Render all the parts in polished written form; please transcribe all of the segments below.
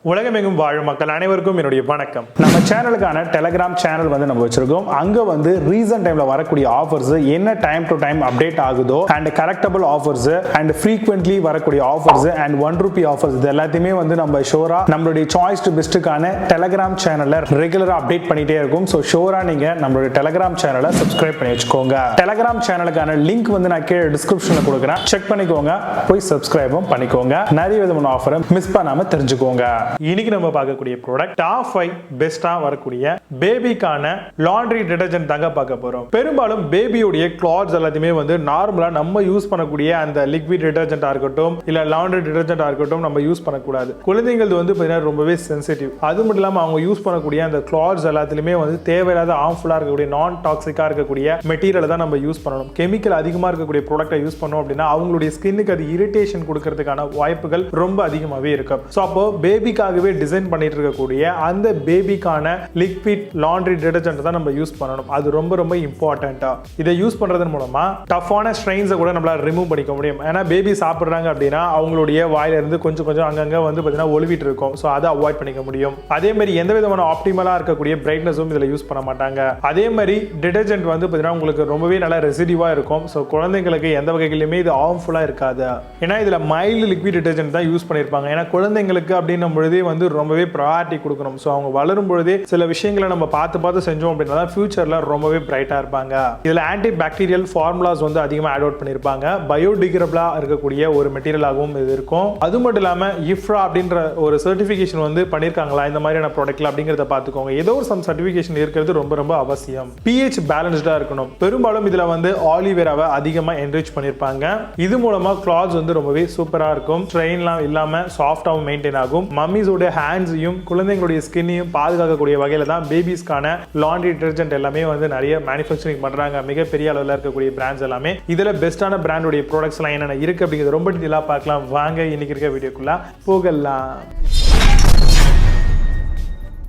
உலகமெங்கும் வாழும் மக்கள் அனைவருக்கும் என்னுடைய வணக்கம். நம்ம சேனலுக்கான டெலிகிராம் சேனல் நம்ம வச்சிருக்கோம். அங்க ரீசன்ட் டைம்ல வரக்கூடிய ஆஃபர்ஸ் என்ன டைம் டு டைம் அப்டேட் ஆகுதோ and correctable offers and frequently வரக்கூடிய ஆஃபர்ஸ் அண்ட் ₹1 ஆஃபர்ஸ் இது எல்லாத்தையுமே நம்ம ஷோரா நம்மளுடைய சாய்ஸ் டு பெஸ்ட்டுக்கான டெலிகிராம் சேனல்ல ரெகுலரா அப்டேட் பண்ணிட்டே இருக்கும். ஸோ ஷோரா நீங்க நம்மளுடைய டெலிகிராம் சேனலை சப்ஸ்கிரைப் பண்ணி வச்சுக்கோங்க. டெலிகிராம் சேனலுக்கான லிங்க் நான் கீழே டிஸ்கிரிப்ஷன்ல கொடுக்குறேன், செக் பண்ணிக்கோங்க, போய் சப்ஸ்கிரைபும் பண்ணிக்கோங்க. நிறைய விதமான ஆஃபரை மிஸ் பண்ணாம தெரிஞ்சுக்கோங்க. இன்னைக்கு நம்ம பார்க்கக்கூடிய ப்ராடக்ட் டாப் 5 பெஸ்டா வரக்கூடிய பேபிக்கான லாண்ட்ரி டிடர்ஜென்ட் தாங்க பார்க்க போறோம். பெரும்பாலும் பேபியோடைய கிளாத்ஸ் எல்லாத்தையுமே நார்மலா நம்ம யூஸ் பண்ணக்கூடிய அந்த லிக்விட் டிடர்ஜென்ட்டா இருக்கட்டும் இல்ல லாண்ட்ரி டிடர்ஜென்ட்டா இருக்கட்டும் நம்ம யூஸ் பண்ணக்கூடாது. குழந்தைகள் பார்த்தீங்கன்னா ரொம்பவே சென்சிட்டிவ். அது மட்டும் இல்லாம அவங்க யூஸ் பண்ணக்கூடிய அந்த கிளாத்ஸ் எல்லாத்துலயுமே தேவையில்லாத ஹார்ம்ஃபுல்லா இருக்கக்கூடிய நான் டாக்ஸிக்கா இருக்கக்கூடிய மெட்டீரியல் தான் நம்ம யூஸ் பண்ணணும். கெமிக்கல் அதிகமா இருக்கக்கூடிய ப்ராடக்ட்டை யூஸ் பண்ணோம் அப்படின்னா அவங்களுடைய ஸ்கின்னுக்கு அது இரிட்டேஷன் கொடுக்கறதுக்கான வாய்ப்புகள் ரொம்ப அதிகமாவே இருக்கு. ஸோ அப்போ பேபிக்காகவே டிசைன் பண்ணிட்டு இருக்கக்கூடிய அந்த பேபிக்கான லிக்விட் லாண்ட்ரி டிடர்ஜென்ட் தான் நம்ம யூஸ் பண்ணணும். அது ரொம்ப ரொம்ப இம்பார்ட்டன்ட்டா. இதை யூஸ் பண்றதன் மூலமா டஃப்பான ஸ்ட்ரெயின்ஸை கூட நம்மளால ரிமூவ் பண்ணிக்க முடியும். ஏன்னா பேபி சாப்பிடுறாங்க அப்படின்னா அவங்களுடைய வாயில இருந்து கொஞ்சம் கொஞ்சம் அங்கங்க பார்த்தீங்கன்னா ஒளிவிட்டு இருக்கும். ஸோ அதை அவாய்ட் பண்ணிக்க முடியும். அதே மாதிரி எந்த விதமான ஆப்டிமலா இருக்கக்கூடிய பிரைட்னஸும் இதில் யூஸ் பண்ண மாட்டாங்க. அதே மாதிரி டிடர்ஜென்ட் பார்த்தீங்கன்னா உங்களுக்கு ரொம்பவே நல்லா ரெசிடிவா இருக்கும். ஸோ குழந்தைங்களுக்கு எந்த வகையிலுமே இது ஹார்ம்ஃபுல்லா இருக்காது. ஏன்னா இதுல மைல்டு லிக்விட் டிடர்ஜென்ட் தான் யூஸ் பண்ணிருப்பாங்க. ஏன்னா குழந்தைங்களுக்கு அப்படின்னும் பொழுதே ரொம்பவே ப்ரையாரிட்டி கொடுக்கணும். ஸோ அவங்க வளரும் பொழுதே சில விஷயங்களை நம்ம பார்த்து செஞ்சோம் அப்படின்னா ஃபியூச்சர்ல ரொம்பவே பிரைட்டா இருப்பாங்க. இதுல ஆன்டி பாக்டீரியல் ஃபார்முலாஸ் அதிகமாக ஆட் அவுட் பண்ணிருப்பாங்க. பயோடிகிரபிளா இருக்கக்கூடிய ஒரு மெட்டீரியலாகவும் இது இருக்கும். அது மட்டும் இல்லாம இஃப்ரா அப்படின்ற ஒரு சர்டிபிகேஷன் பண்ணிருக்காங்களா இந்த மாதிரியான ப்ராடக்ட்ல அப்படிங்கறத பார்த்துக்கோங்க. ஏதோ ஒரு சம் சர்டிபிகேஷன் இருக்கிறது ரொம்ப ரொம்ப அவசியம். pH பேலன்ஸ்டா இருக்கணும். பெரும்பாலும் இதுல ஆலிவேராவை அதிகமா என்ரிச் பண்ணிருப்பாங்க. இது மூலமா கிளாத்ஸ் ரொம்பவே சூப்பரா இருக்கும். ஸ்ட்ரெயின்லாம் இல்லாம சாஃப்டாவும் மெயின்டைன் ஆகும். மம்மிஸோட ஹேண்ட்ஸையும் குழந்தைங்களுடைய ஸ்கின்னையும் பாதுகாக்கக்கூடிய வகையில தான் பேபிஸ்க்கான லாண்ட்ரி டிடர்ஜென்ட் எல்லாமே நிறைய மேனுஃபேக்சரிங் பண்றாங்க. மிகப்பெரிய அளவில் இருக்கக்கூடிய பிராண்ட்ஸ் எல்லாமே. இதுல பெஸ்டான பிராண்டோடைய ப்ராடக்ட்ஸ் எல்லாம் என்னென்ன இருக்கு அப்படிங்கிறது ரொம்ப டீலா பார்க்கலாம். வாங்க இன்னைக்கு இருக்க வீடியோக்குள்ள போகலாம்.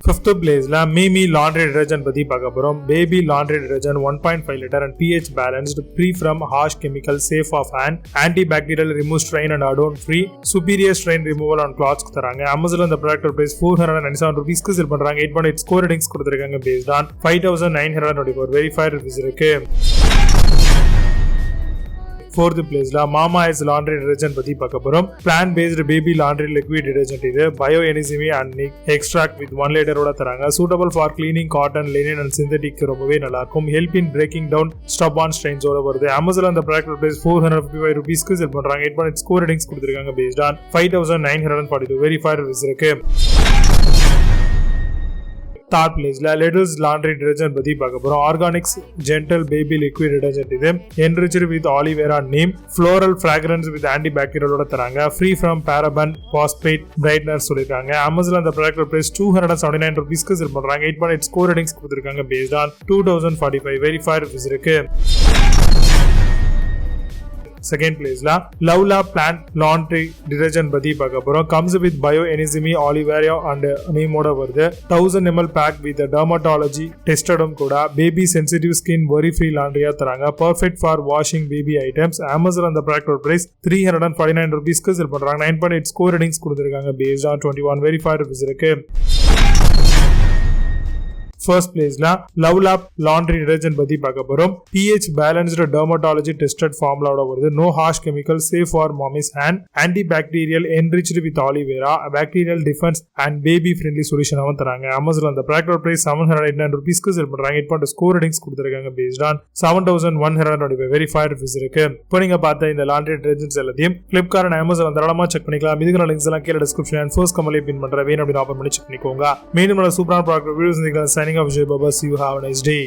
Fifth place la Mimi Laundry Detergent பத்தி பார்க்க போறோம். Baby Laundry Detergent 1.5 liter and pH balanced, free from harsh chemicals, safe of hand, antibacterial, remove stain and adorn free, superior stain removal on cloths தராங்க. Amazon அந்த product price ₹497 க்கு sale பண்றாங்க. 8.8 score ratings கொடுத்திருக்காங்க based on 5924 verified reviews இருக்கு. Fourth place la Mama Earth Laundry Detergent பத்தி பார்க்க போறோம். Plant based baby laundry liquid detergent இது bioenzyme and extract with 1 liter ஓட தராங்க. Suitable for cleaning cotton, linen and synthetic. ரொம்பவே நல்லா இருக்கும். Help in breaking down stubborn stains ஓட வருது. Amazon அந்த ப்ராடக்ட் பிரைஸ் ₹455 க்கு சேல் பண்றாங்க. 8.8 ஸ்கோர் ரேட்டிங்ஸ் கொடுத்திருக்காங்க based on 5942 verified reviews இருக்கு. Third place la Little's Laundry Detergent பத்தி பார்க்க போறோம். Organics Gentle Baby Liquid Detergent இது enriched with aloe vera, neem, floral fragrance with antibacterial ஓட தராங்க. Free from paraben, phosphate, brightener சொல்லிருக்காங்க. Amazon அந்த ப்ராடக்ட் பிரைஸ் ₹279 க்கு சேல் பண்றாங்க. 8.8 ஸ்கோர் ரேட்டிங்ஸ் கொடுத்திருக்காங்க based on 2045 verified reviews இருக்கு. Second place la Lavla Plant Laundry Detergent பத்தி பார்க்க போறோம். Comes with bioenzyme, aloe vera and neem ஓட வருது. 1000 ml pack with dermatology tested கூட. Baby sensitive skin worry free laundry தராங்க. Perfect for washing baby items. Amazon அந்த product price ₹349 க்கு sale பண்றாங்க. 9.8 ஸ்கோர் ரேட்டிங்ஸ் கொடுத்திருக்காங்க based on 21 verified reviews இருக்கு. First place la Lovelab Laundry Detergent பத்தி பார்க்க போறோம். pH balanced dermatology tested formula ஓட வருது. No harsh chemicals, safe for mommy's hand, antibacterial, enriched with aloe vera, bacterial defense and baby friendly solution ஆவும் தராங்க. Amazon அந்த product price ₹789 க்கு sale பண்றாங்க. 8.2 ஸ்கோர் ரேட்டிங்ஸ் கொடுத்திருக்காங்க based on 7125 verified reviews இருக்கு. இப்போ நீங்க பார்த்த இந்த லாண்ட்ரி டிடர்ஜென்ட்ஸ் எல்லாத்தையும் Flipkart and Amazon தாராளமா செக் பண்ணிக்கலாம். இதுக்கான லிங்க்ஸ் எல்லாம் கீழ டிஸ்கிரிப்ஷன் and first கமெண்ட்ல பின் பண்றேன். வேணும் அப்படி ஆஃபர் பண்ணி செக் பண்ணிக்கோங்க. மீண்டும் நல்ல சூப்பரான product videos Signing off, Jay Baba. See you. Have a nice day.